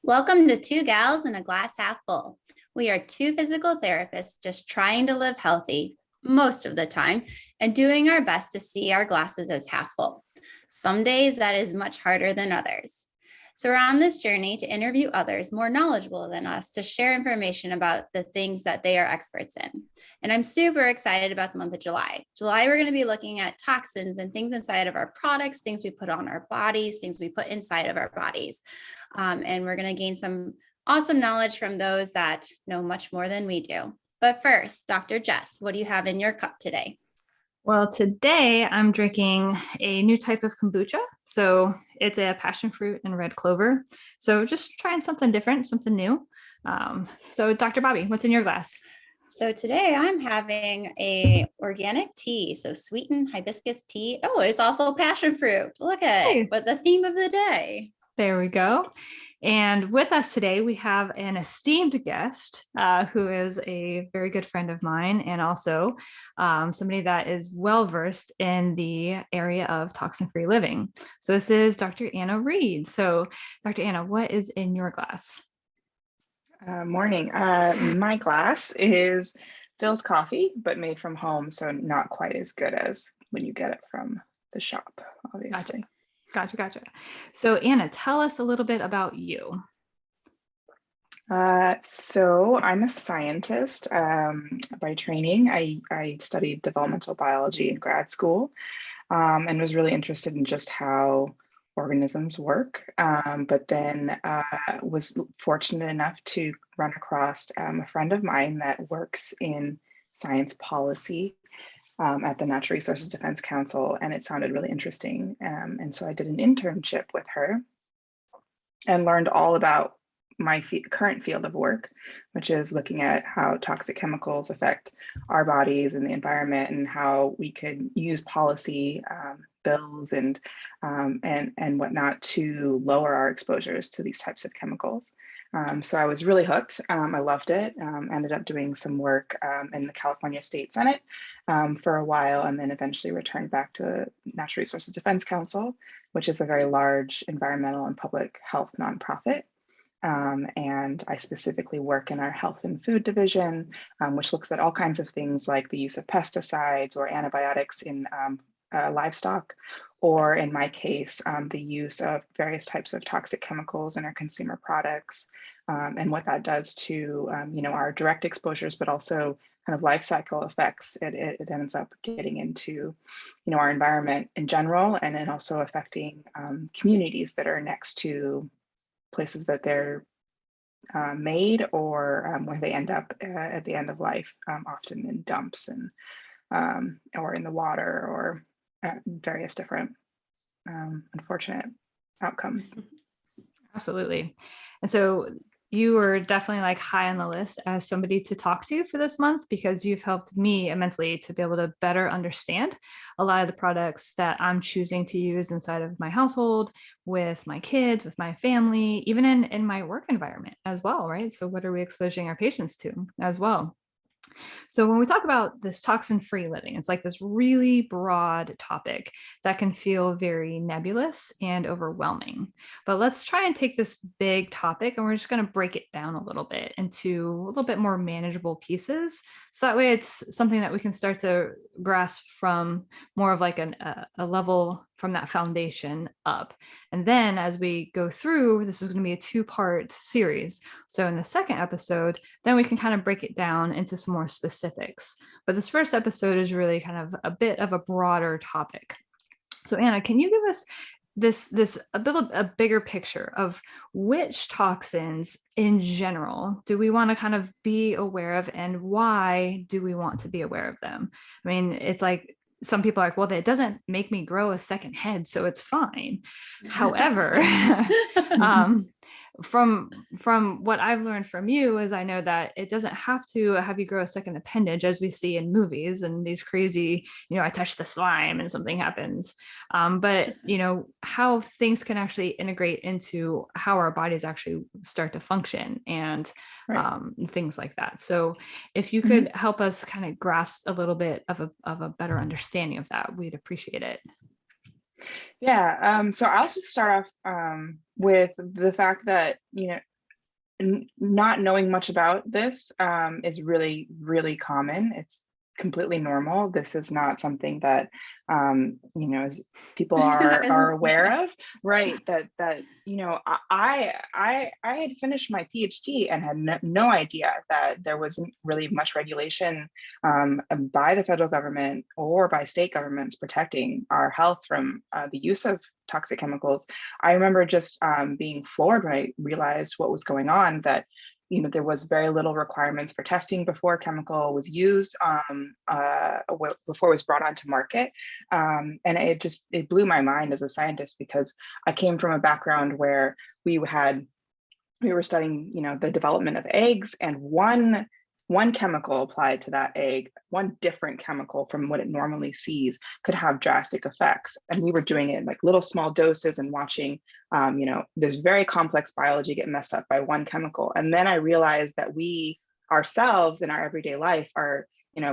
Welcome to Two Gals and a Glass Half Full. We are two physical therapists just trying to live healthy most of the time and doing our best to see our glasses as half full. Some days that is much harder than others. So we're on this journey to interview others more knowledgeable than us to share information about the things that they are experts in. And I'm super excited about the month of July. July, we're going to be looking at toxins and things inside of our products, things we put on our bodies, things we put inside of our bodies. And we're going to gain some awesome knowledge from those that know much more than we do. But first, Dr. Jess, what do you have in your cup today? Well, today I'm drinking a new type of kombucha. So it's a passion fruit and red clover. So just trying something different, something new. So Dr. Bobby, what's in your glass? So today I'm having a organic tea, so sweetened hibiscus tea. Oh, it's also passion fruit. Look at it, but the theme of the day. There we go. And with us today, we have an esteemed guest who is a very good friend of mine and also somebody that is well-versed in the area of toxin-free living. So this is Dr. Anna Reade. So Dr. Anna, what is in your glass? Morning. My glass is Phil's coffee, but made from home, so not quite as good as when you get it from the shop, obviously. Gotcha. So Anna, tell us a little bit about you. So I'm a scientist by training. I studied developmental biology in grad school and was really interested in just how organisms work. But then was fortunate enough to run across a friend of mine that works in science policy at the Natural Resources Defense Council, and it sounded really interesting. And so I did an internship with her and learned all about my current field of work, which is looking at how toxic chemicals affect our bodies and the environment, and how we could use policy, bills, and whatnot to lower our exposures to these types of chemicals. So I was really hooked. I loved it. Ended up doing some work in the California State Senate for a while, and then eventually returned back to Natural Resources Defense Council, which is a very large environmental and public health nonprofit. And I specifically work in our health and food division, which looks at all kinds of things like the use of pesticides or antibiotics in livestock, or in my case, the use of various types of toxic chemicals in our consumer products, and what that does to our direct exposures, but also kind of life cycle effects. It ends up getting into our environment in general, and then also affecting communities that are next to places that they're made, or where they end up at the end of life, often in dumps and or in the water, or various different unfortunate outcomes. Absolutely. And so you were definitely like high on the list as somebody to talk to for this month, because you've helped me immensely to be able to better understand a lot of the products that I'm choosing to use inside of my household, with my kids, with my family, even in my work environment as well, right? So what are we exposing our patients to as well? So when we talk about this toxin-free living, it's like this really broad topic that can feel very nebulous and overwhelming. But let's try and take this big topic and we're just going to break it down a little bit into a little bit more manageable pieces. So that way it's something that we can start to grasp from more of like a level from that foundation up. And then as we go through, this is going to be a two-part series. So in the second episode, then we can kind of break it down into some more specifics. But this first episode is really kind of a bit of a broader topic. So Anna, can you give us a bigger picture of which toxins in general do we want to kind of be aware of, and why do we want to be aware of them? I mean, it's like some people are like, well, that doesn't make me grow a second head, so it's fine. However, from what I've learned from you is I know that it doesn't have to have you grow a second appendage, as we see in movies and these crazy, I touch the slime and something happens. But how things can actually integrate into how our bodies actually start to function, and right. Things like that. So if you could help us kind of grasp a little bit of a better understanding of that, we'd appreciate it. Yeah, so I'll just start off with the fact that, not knowing much about this is really, really common. It's completely normal. This is not something that as people are aware of, right? That I had finished my PhD and had no idea that there wasn't really much regulation by the federal government or by state governments protecting our health from the use of toxic chemicals. I remember just being floored when I realized what was going on, that there was very little requirements for testing before a chemical was used, before it was brought onto market. And it blew my mind as a scientist, because I came from a background where we were studying, the development of eggs, and one chemical applied to that egg, one different chemical from what it normally sees, could have drastic effects. And we were doing it in like little small doses and watching, this very complex biology get messed up by one chemical. And then I realized that we ourselves in our everyday life are,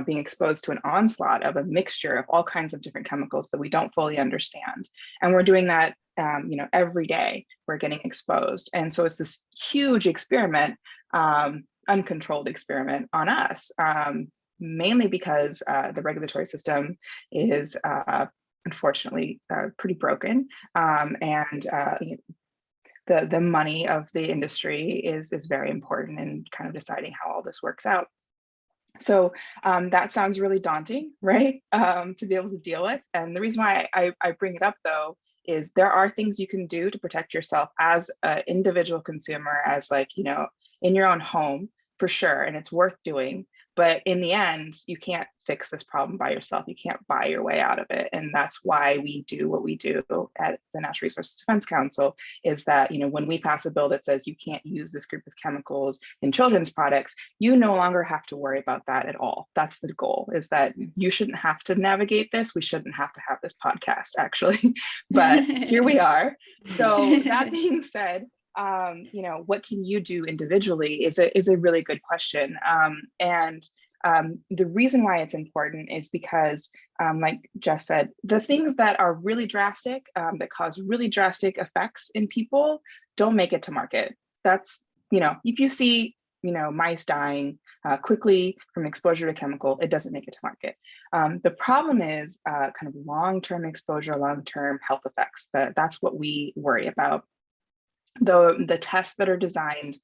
being exposed to an onslaught of a mixture of all kinds of different chemicals that we don't fully understand. And we're doing that, every day we're getting exposed. And so it's this huge experiment, uncontrolled experiment on us, mainly because the regulatory system is unfortunately pretty broken, and the money of the industry is very important in kind of deciding how all this works out. So that sounds really daunting, right? To be able to deal with. And the reason why I bring it up, though, is there are things you can do to protect yourself as an individual consumer, as in your own home, for sure. And it's worth doing. But in the end, you can't fix this problem by yourself. You can't buy your way out of it. And that's why we do what we do at the Natural Resources Defense Council, is that, when we pass a bill that says you can't use this group of chemicals in children's products, you no longer have to worry about that at all. That's the goal, is that you shouldn't have to navigate this. We shouldn't have to have this podcast, actually, but here we are. So that being said, what can you do individually is a really good question. And the reason why it's important is because, like Jess said, the things that are really drastic, that cause really drastic effects in people, don't make it to market. That's, if you see, mice dying quickly from exposure to chemical, it doesn't make it to market. The problem is kind of long-term exposure, long-term health effects. That's what we worry about. The tests that are designed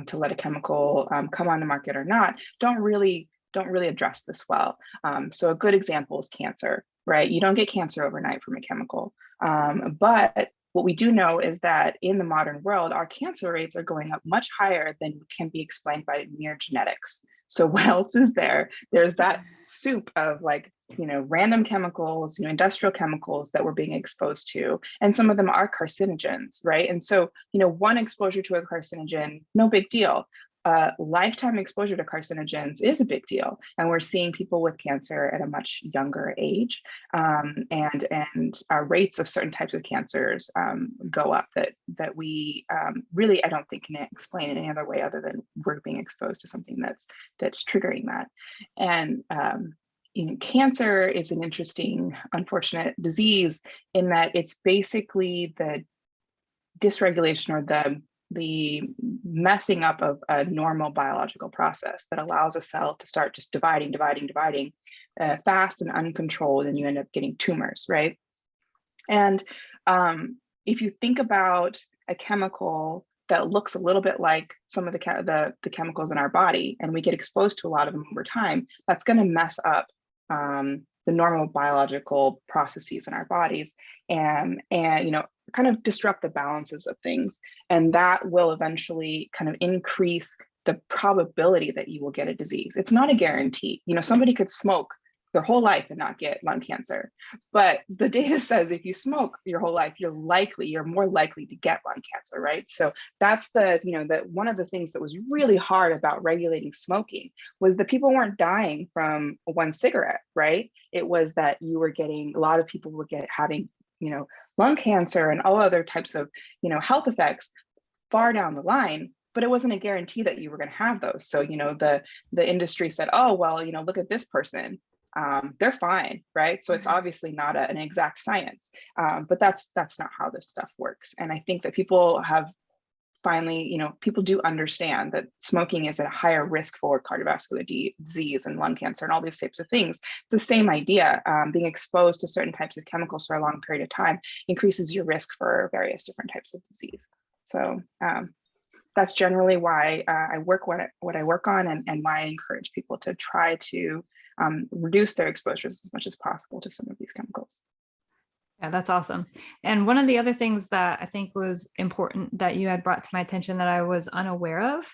to let a chemical come on the market or not don't really address this well. So a good example is cancer, right? You don't get cancer overnight from a chemical, but what we do know is that in the modern world, our cancer rates are going up much higher than can be explained by mere genetics. So what else is there? There's that soup of random chemicals, industrial chemicals that we're being exposed to. And some of them are carcinogens, right? And so, one exposure to a carcinogen, no big deal. Lifetime exposure to carcinogens is a big deal. And we're seeing people with cancer at a much younger age. And rates of certain types of cancers go up that we really, I don't think, can explain in any other way other than we're being exposed to something that's triggering that. And cancer is an interesting, unfortunate disease in that it's basically the dysregulation or the messing up of a normal biological process that allows a cell to start just dividing fast and uncontrolled, and you end up getting tumors, right? And if you think about a chemical that looks a little bit like some of the chemicals in our body, and we get exposed to a lot of them over time, that's going to mess up the normal biological processes in our bodies, and kind of disrupt the balances of things. And that will eventually kind of increase the probability that you will get a disease. It's not a guarantee. Somebody could smoke their whole life and not get lung cancer, but the data says if you smoke your whole life, you're more likely to get lung cancer, right? So that's that one of the things that was really hard about regulating smoking was that people weren't dying from one cigarette, right? It was that you were getting, a lot of people were having lung cancer and all other types of health effects far down the line, but it wasn't a guarantee that you were going to have those. So the industry said, oh well, look at this person, they're fine, right? So it's obviously not an exact science, but that's not how this stuff works. And I think that people have finally, people do understand that smoking is at a higher risk for cardiovascular disease and lung cancer and all these types of things. It's the same idea. Being exposed to certain types of chemicals for a long period of time increases your risk for various different types of disease. So that's generally why I work what I work on, and why I encourage people to try to reduce their exposures as much as possible to some of these chemicals. Yeah, that's awesome. And one of the other things that I think was important that you had brought to my attention that I was unaware of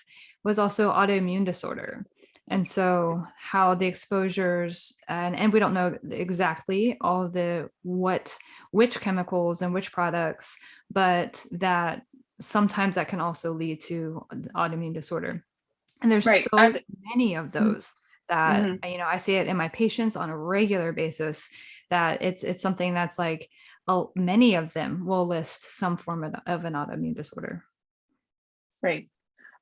was also autoimmune disorder. And so how the exposures, and we don't know exactly all of which chemicals and which products, but that sometimes that can also lead to autoimmune disorder. And there's Right. so many of those that, Mm-hmm. I see it in my patients on a regular basis, that it's something that's like, many of them will list some form of an autoimmune disorder. Right.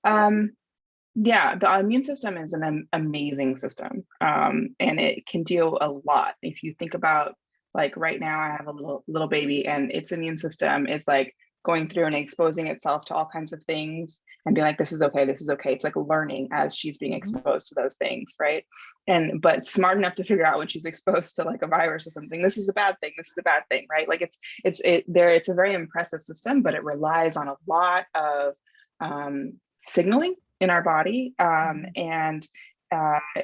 Yeah, the immune system is an amazing system, and it can deal a lot. If you think about, like, right now, I have a little baby, and its immune system is like going through and exposing itself to all kinds of things and being like, this is okay, this is okay. It's like learning as she's being exposed to those things, right? But smart enough to figure out when she's exposed to like a virus or something, this is a bad thing, this is a bad thing, right? Like it's a very impressive system, but it relies on a lot of signaling in our body, and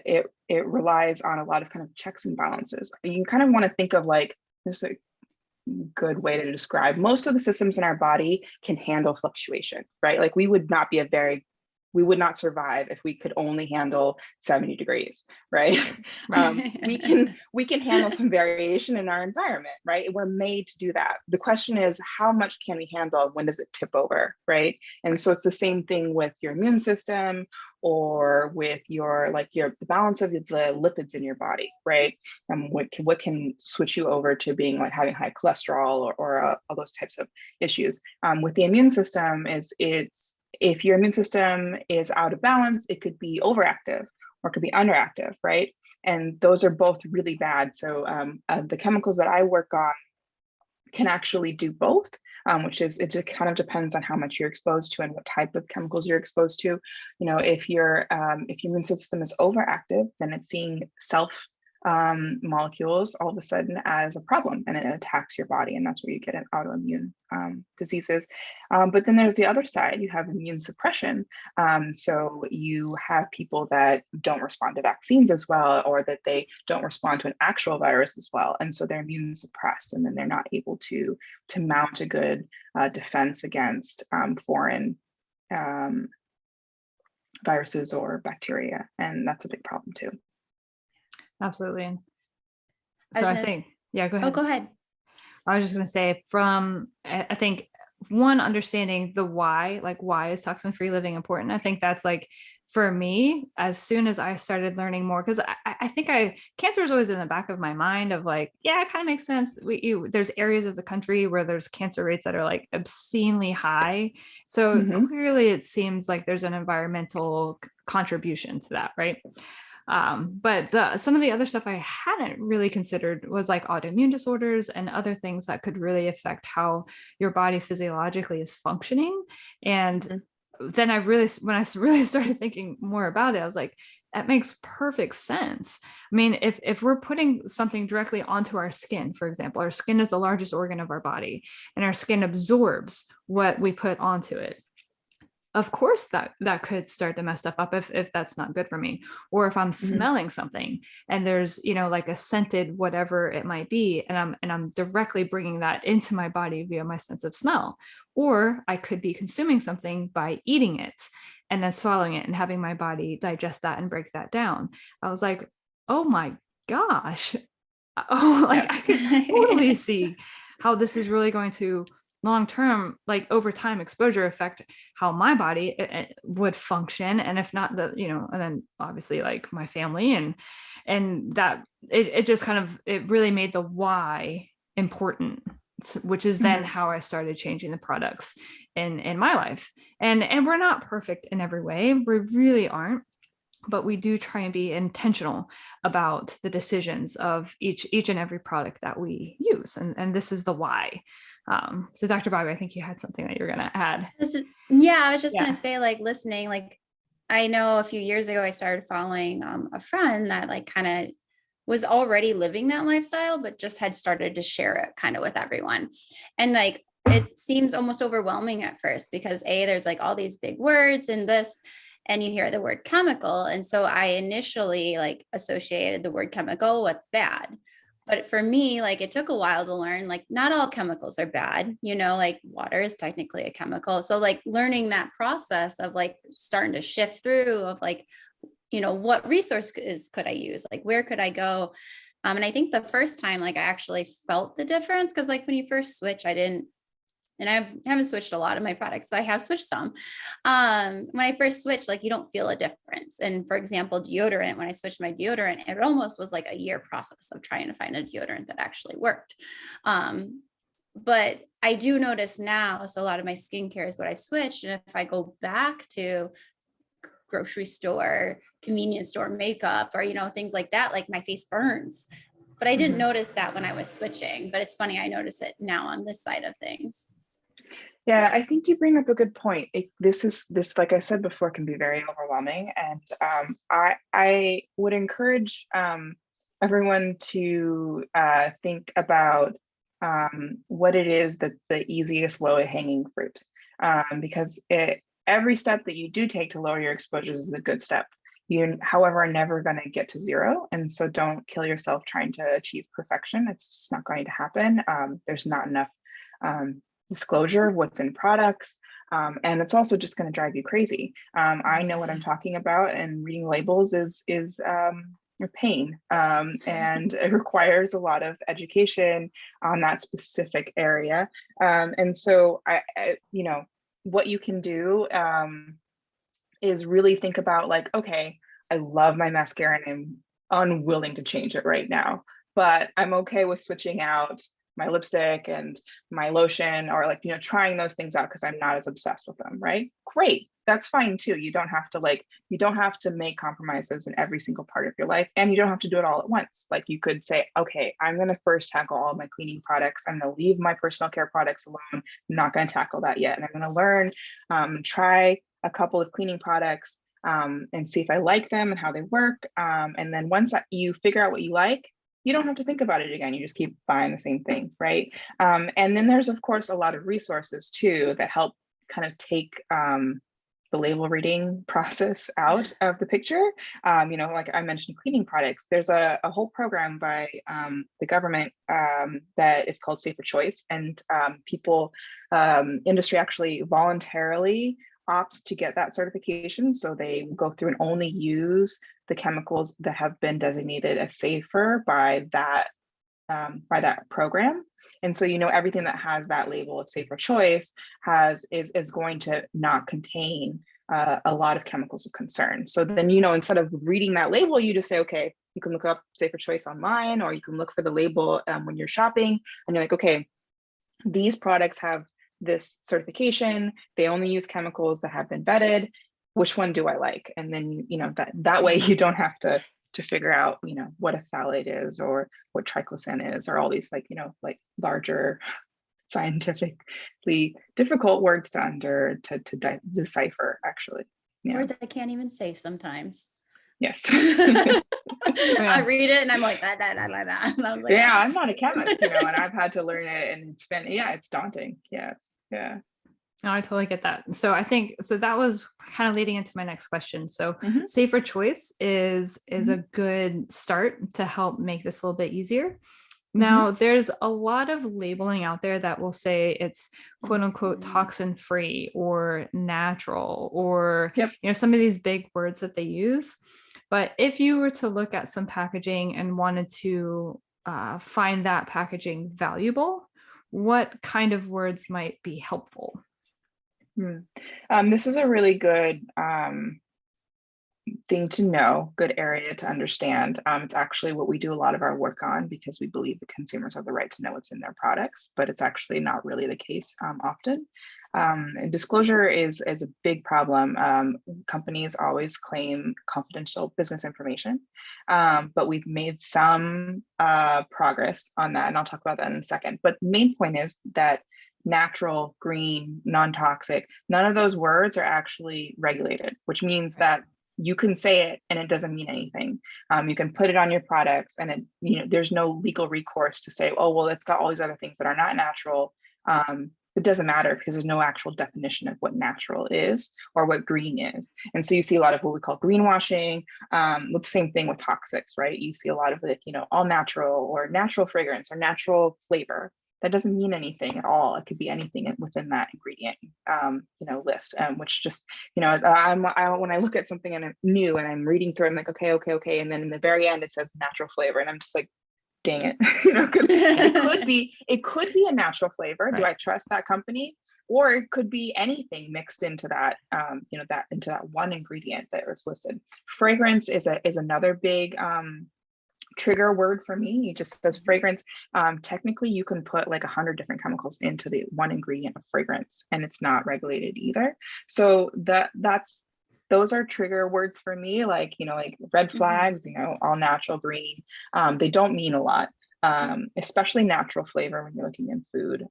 it relies on a lot of kind of checks and balances. You kind of want to think of, like, this is a good way to describe, most of the systems in our body can handle fluctuation, right? Like we would not survive if we could only handle 70 degrees, right? We can handle some variation in our environment, right? We're made to do that. The question is, how much can we handle? When does it tip over, right? And so it's the same thing with your immune system, or with the balance of the lipids in your body, right? And what can switch you over to being like having high cholesterol or all those types of issues. With the immune system, if your immune system is out of balance, it could be overactive or it could be underactive, right? And those are both really bad. So the chemicals that I work on can actually do both, it just kind of depends on how much you're exposed to and what type of chemicals you're exposed to. If your immune system is overactive, then it's seeing self molecules all of a sudden as a problem, and it attacks your body, and that's where you get an autoimmune diseases. But then there's the other side. You have immune suppression. So you have people that don't respond to vaccines as well, or that they don't respond to an actual virus as well, and so they're immune suppressed, and then they're not able to mount a good defense against foreign viruses or bacteria, and that's a big problem too. Absolutely. So I think, yeah, go ahead. Oh, go ahead. I was just going to say, I think one, understanding the why, like why is toxin-free living important? I think that's like, for me, as soon as I started learning more, because I think cancer is always in the back of my mind of like, yeah, it kind of makes sense. There's areas of the country where there's cancer rates that are like obscenely high. So clearly it seems like there's an environmental contribution to that, right? But some of the other stuff I hadn't really considered was like autoimmune disorders and other things that could really affect how your body physiologically is functioning. And then when I really started thinking more about it, I was like, that makes perfect sense. I mean, if we're putting something directly onto our skin, for example, our skin is the largest organ of our body, and our skin absorbs what we put onto it. Of course that could start to mess stuff up if that's not good for me. Or if I'm smelling something and there's, like a scented whatever it might be, and I'm directly bringing that into my body via my sense of smell. Or I could be consuming something by eating it and then swallowing it and having my body digest that and break that down. I was like, oh my gosh. Oh, like I could totally see how this is really going to long-term, like over time exposure, affect how my body would function. And if not and then obviously like my family, and that it just kind of, it really made the why important, which is then how I started changing the products in my life. And we're not perfect in every way. We really aren't. but we do try and be intentional about the decisions of each and every product that we use. And this is the why. So Dr. Bobby, I think you had something that you're going to add. Yeah, I was just Yeah. going to say, like, listening, like, I know a few years ago, I started following a friend that like kind of was already living that lifestyle, but just had started to share it kind of with everyone. And like, it seems almost overwhelming at first because there's like all these big words in this, and you hear the word chemical. And so I initially like associated the word chemical with bad. But for me, like it took a while to learn, like not all chemicals are bad, like water is technically a chemical. So like learning that process of like starting to shift through of like, what resources could I use? Like, where could I go? And I think the first time, like I actually felt the difference because like when you first switch, I didn't, and I haven't switched a lot of my products, but I have switched some. When I first switched, like you don't feel a difference. And for example, deodorant, when I switched my deodorant, it almost was like a year process of trying to find a deodorant that actually worked. But I do notice now, so a lot of my skincare is what I've switched. And if I go back to grocery store, convenience store makeup, or, things like that, like my face burns. But I didn't notice that when I was switching, but it's funny, I notice it now on this side of things. Yeah, I think you bring up a good point. This, like I said before, can be very overwhelming. And I would encourage everyone to think about what it is that's the easiest low hanging fruit. Because every step that you do take to lower your exposures is a good step. You, however, are never going to get to zero. And so don't kill yourself trying to achieve perfection. It's just not going to happen. There's not enough disclosure of what's in products. And it's also just going to drive you crazy. I know what I'm talking about, and reading labels is a pain. And it requires a lot of education on that specific area. And so I what you can do is really think about like, okay, I love my mascara and I'm unwilling to change it right now, but I'm okay with switching out my lipstick and my lotion, or like, trying those things out because I'm not as obsessed with them, right? Great. That's fine too. You don't have to make compromises in every single part of your life, and you don't have to do it all at once. Like you could say, okay, I'm going to first tackle all of my cleaning products. I'm going to leave my personal care products alone. I'm not going to tackle that yet. And I'm going to learn, try a couple of cleaning products and see if I like them and how they work. And then once you figure out what you like, you don't have to think about it again. You just keep buying the same thing, right? And then there's, of course, a lot of resources too that help kind of take the label reading process out of the picture. Like I mentioned, cleaning products. There's a whole program by the government that is called Safer Choice, and industry actually voluntarily opts to get that certification. So they go through and only use the chemicals that have been designated as safer by that program. And so, everything that has that label of Safer Choice is going to not contain a lot of chemicals of concern. So then, instead of reading that label, you just say, okay, you can look up Safer Choice online, or you can look for the label when you're shopping, and you're like, okay, these products have this certification. They only use chemicals that have been vetted. Which one do I like? And then, that way you don't have to figure out, what a phthalate is, or what triclosan is, or all these like larger scientifically difficult words to decipher, actually. Yeah. Words I can't even say sometimes. Yes. I read it and I'm like that. And I was like, yeah, I'm not a chemist, and I've had to learn it, and it's daunting. Yes. Yeah. No, I totally get that. So I think, that was kind of leading into my next question. So Safer Choice is a good start to help make this a little bit easier. Now, there's a lot of labeling out there that will say it's quote unquote toxin free or natural, or, some of these big words that they use. But if you were to look at some packaging and wanted to find that packaging valuable, what kind of words might be helpful? This is a really good thing to know, good area to understand. It's actually what we do a lot of our work on, because we believe the consumers have the right to know what's in their products, but it's actually not really the case often. And disclosure is a big problem. Companies always claim confidential business information, but we've made some progress on that, and I'll talk about that in a second. But the main point is that natural, green, non-toxic, none of those words are actually regulated, which means that you can say it and it doesn't mean anything. You can put it on your products and there's no legal recourse to say, oh, well, it's got all these other things that are not natural. It doesn't matter because there's no actual definition of what natural is or what green is. And so you see a lot of what we call greenwashing, with the same thing with toxics, right? You see a lot of all natural or natural fragrance or natural flavor. That doesn't mean anything at all. It could be anything within that ingredient, list, which just, when I look at something and I'm new and I'm reading through, I'm like, okay. And then in the very end, it says natural flavor. And I'm just like, dang it, because it could be a natural flavor. Right. Do I trust that company? Or it could be anything mixed into that, into that one ingredient that was listed. Fragrance is another big, trigger word for me. It just says fragrance. Technically you can put like 100 different chemicals into the one ingredient of fragrance and it's not regulated either. So those are trigger words for me, like red flags, all natural, green. They don't mean a lot, especially natural flavor when you're looking in food.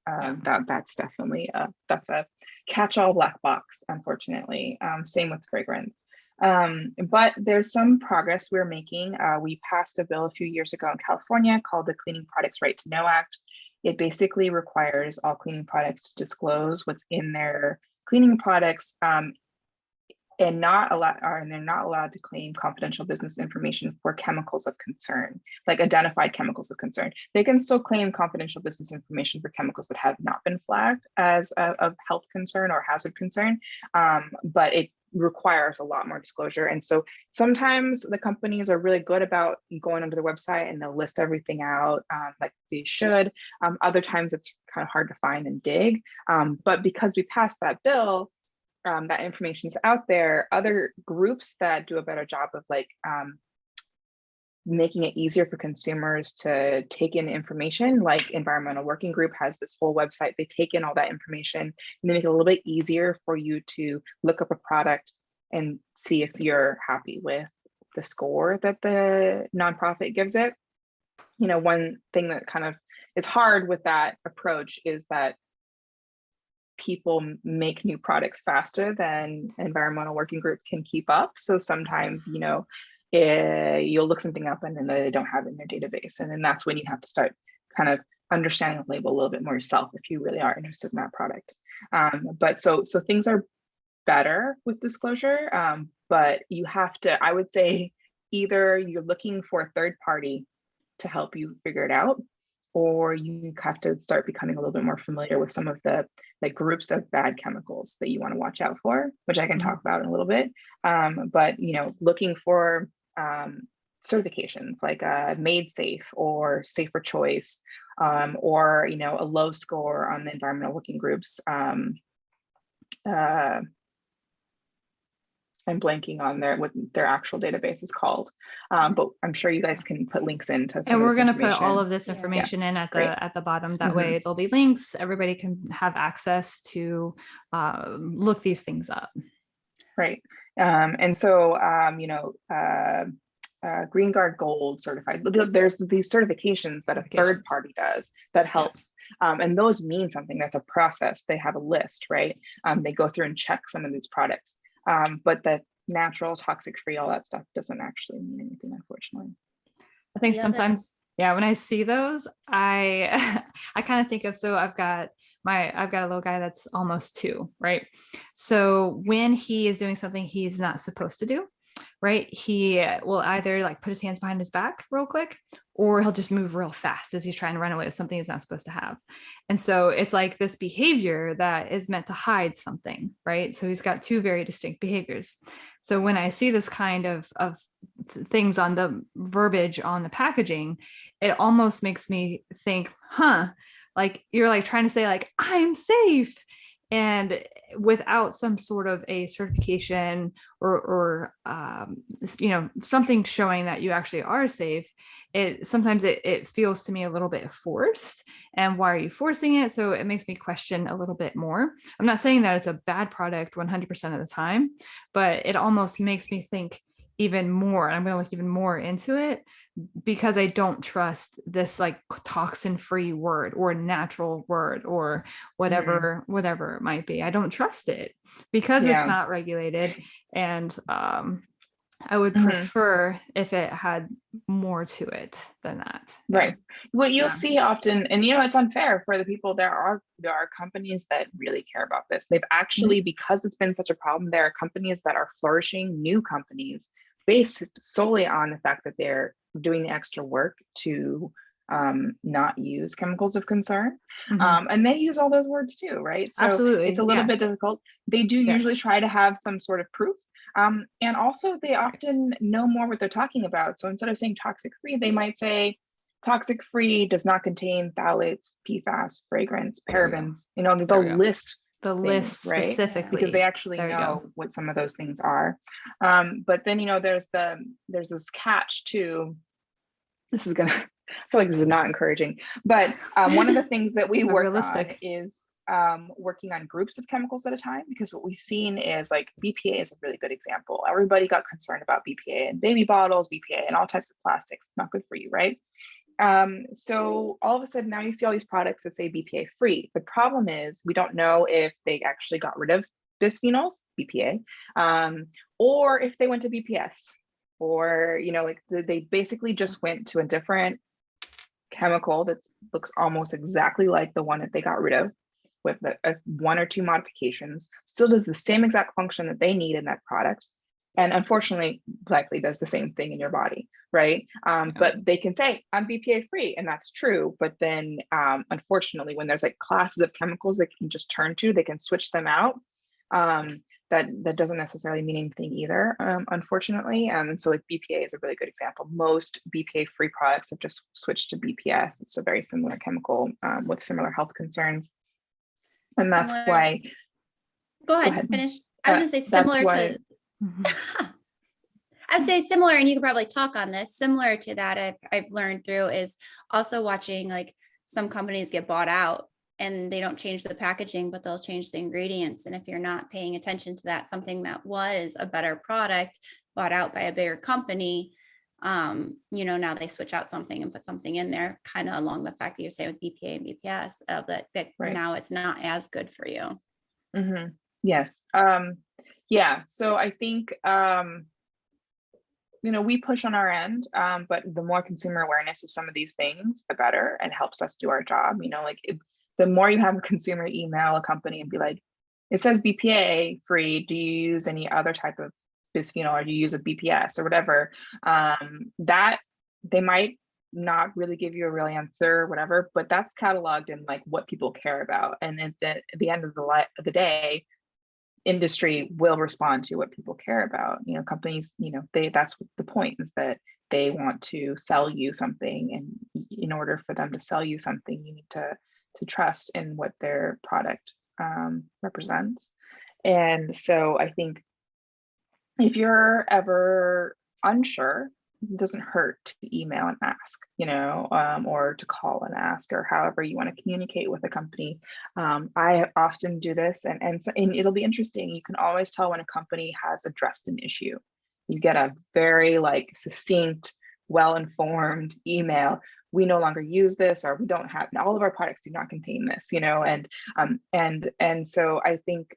That's definitely that's a catch-all black box, unfortunately. Same with fragrance. But there's some progress we're making. We passed a bill a few years ago in California called the Cleaning Products Right to Know Act. It basically requires all cleaning products to disclose what's in their cleaning products, and they're not allowed to claim confidential business information for chemicals of concern, like identified chemicals of concern. They can still claim confidential business information for chemicals that have not been flagged as a health concern or hazard concern, but it requires a lot more disclosure. And so sometimes the companies are really good about going onto their website and they'll list everything out like they should. Other times it's kind of hard to find and dig. But because we passed that bill, that information is out there. Other groups that do a better job of making it easier for consumers to take in information, like Environmental Working Group has this whole website. They take in all that information and they make it a little bit easier for you to look up a product and see if you're happy with the score that the nonprofit gives it. One thing that kind of is hard with that approach is that people make new products faster than Environmental Working Group can keep up. So sometimes, you'll look something up and then they don't have it in their database. And then that's when you have to start kind of understanding the label a little bit more yourself if you really are interested in that product. But so things are better with disclosure, but you have to, I would say, either you're looking for a third party to help you figure it out, or you have to start becoming a little bit more familiar with some of the groups of bad chemicals that you want to watch out for, which I can talk about in a little bit. But looking for certifications like Made Safe or Safer Choice, or a low score on the Environmental Working Groups. I'm blanking on what their actual database is called, but I'm sure you guys can put links into some. And we're going to put all of this information in at the bottom. That way there'll be links. Everybody can have access to look these things up. Right. And so, Green Guard Gold certified. There's these certifications that a third party does that helps. And those mean something. That's a process. They have a list, right? They go through and check some of these products. But the natural, toxic-free, all that stuff doesn't actually mean anything, unfortunately. I think sometimes, when I see those, I kind of think of, so I've got a little guy that's almost 2, right? So when he is doing something he's not supposed to do, right, he will either put his hands behind his back real quick, or he'll just move real fast as he's trying to run away with something he's not supposed to have. And so it's like this behavior that is meant to hide something, right? So he's got 2 very distinct behaviors. So when I see this kind of things on the verbiage on the packaging, it almost makes me think, you're trying to say I'm safe. And without some sort of a certification or something showing that you actually are safe, sometimes it feels to me a little bit forced. And why are you forcing it? So it makes me question a little bit more. I'm not saying that it's a bad product 100% of the time, but it almost makes me think even more. And I'm going to look even more into it, because I don't trust this like toxin-free word or natural word or whatever it might be. I don't trust it because it's not regulated. And I would prefer if it had more to it than that. Right. What you'll see often, and it's unfair for the people. There are companies that really care about this. They've actually, because it's been such a problem, there are companies that are flourishing, new companies, based solely on the fact that they're doing the extra work to not use chemicals of concern. And they use all those words too, right? So absolutely. It's a little bit difficult. They do usually try to have some sort of proof. And also they often know more what they're talking about. So instead of saying toxic free, they might say toxic free does not contain phthalates, PFAS, fragrance, parabens, they'll list the list specifically, because they actually know what some of those things are. But then, there's this catch too. This is gonna, I feel like this is not encouraging, but one of the things that we work on is working on groups of chemicals at a time, because what we've seen is like BPA is a really good example. Everybody got concerned about BPA in baby bottles, BPA and all types of plastics, not good for you, right? So all of a sudden now you see all these products that say BPA free. The problem is we don't know if they actually got rid of bisphenols, BPA, or if they went to BPS, or they basically just went to a different chemical that looks almost exactly like the one that they got rid of, with one or two modifications, still does the same exact function that they need in that product, and unfortunately likely does the same thing in your body, right? But they can say I'm BPA free, and that's true, but then unfortunately when there's like classes of chemicals they can just turn to, they can switch them out. That doesn't necessarily mean anything either, unfortunately. And so like BPA is a really good example. Most BPA free products have just switched to BPS. It's a very similar chemical with similar health concerns. And that's why. Go ahead. Finish. I was gonna say similar to. I'd say similar, and you could probably talk on this. Similar to that, I've learned through is also watching like some companies get bought out and they don't change the packaging, but they'll change the ingredients. And if you're not paying attention to that, something that was a better product bought out by a bigger company, now they switch out something and put something in there, kind of along the fact that you're saying with BPA and BPS, that now it's not as good for you. Yes. So I think, we push on our end, but the more consumer awareness of some of these things, the better, and helps us do our job. The more you have a consumer email a company and be like, it says BPA free, do you use any other type of bisphenol, or do you use a BPS or whatever, that they might not really give you a real answer or whatever, but that's cataloged in like what people care about. And at the end of the day, industry will respond to what people care about. Companies, that's the point, is that they want to sell you something, and in order for them to sell you something, you need to trust in what their product represents. And so I think if you're ever unsure, it doesn't hurt to email and ask, or to call and ask, or however you want to communicate with a company. I often do this, and it'll be interesting. You can always tell when a company has addressed an issue. You get a very succinct, well-informed email. We no longer use this, or we don't have, all of our products do not contain this, and so I think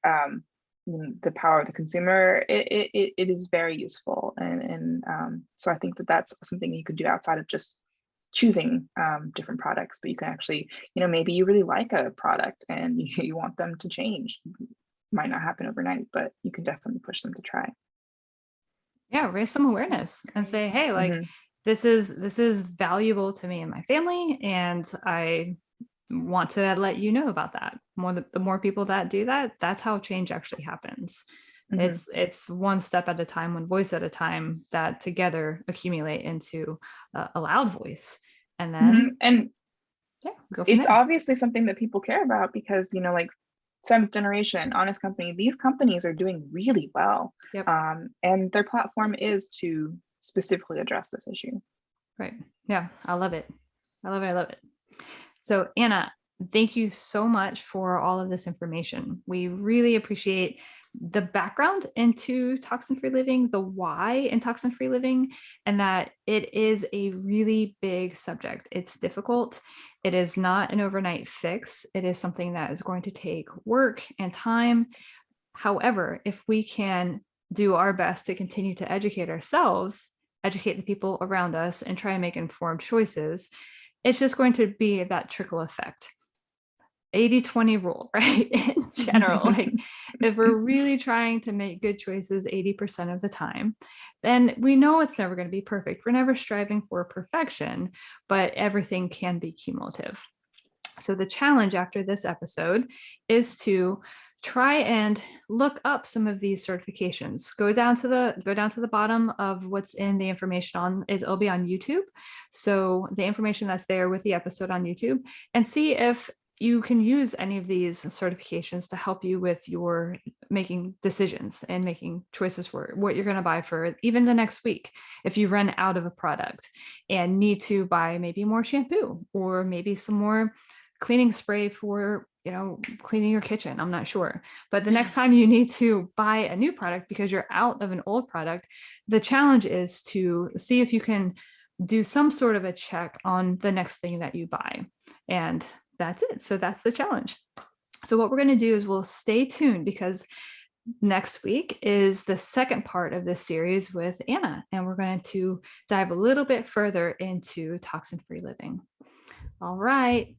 the power of the consumer, it is very useful, and so I think that's something you could do outside of just choosing different products. But you can actually, maybe you really like a product and you want them to change. It might not happen overnight, but you can definitely push them to try. Raise some awareness and say, hey, this is valuable to me and my family, and I want to let you know about that. The more people that do that, that's how change actually happens. It's one step at a time, one voice at a time, that together accumulate into a loud voice. And then it's obviously something that people care about, because Seventh Generation, Honest Company, these companies are doing really well. Yep. And their platform is to specifically address this issue. Right. Yeah, I love it. I love it. I love it. So Anna, thank you so much for all of this information. We really appreciate the background into toxin-free living, the why in toxin-free living, and that it is a really big subject. It's difficult. It is not an overnight fix. It is something that is going to take work and time. However, if we can do our best to continue to educate ourselves, educate the people around us, and try and make informed choices, it's just going to be that trickle effect. 80-20 rule, right? In general, like if we're really trying to make good choices 80% of the time, then we know it's never going to be perfect. We're never striving for perfection, but everything can be cumulative. So the challenge after this episode is to try and look up some of these certifications. Go down to the bottom of what's in the information on it. It'll be on YouTube. So the information that's there with the episode on YouTube, and see if you can use any of these certifications to help you with your making decisions and making choices for what you're going to buy for even the next week. If you run out of a product and need to buy maybe more shampoo or maybe some more cleaning spray for, cleaning your kitchen, I'm not sure. But the next time you need to buy a new product because you're out of an old product, the challenge is to see if you can do some sort of a check on the next thing that you buy. And that's it. So that's the challenge. So what we're going to do is we'll stay tuned, because next week is the second part of this series with Anna, and we're going to dive a little bit further into toxin-free living. All right.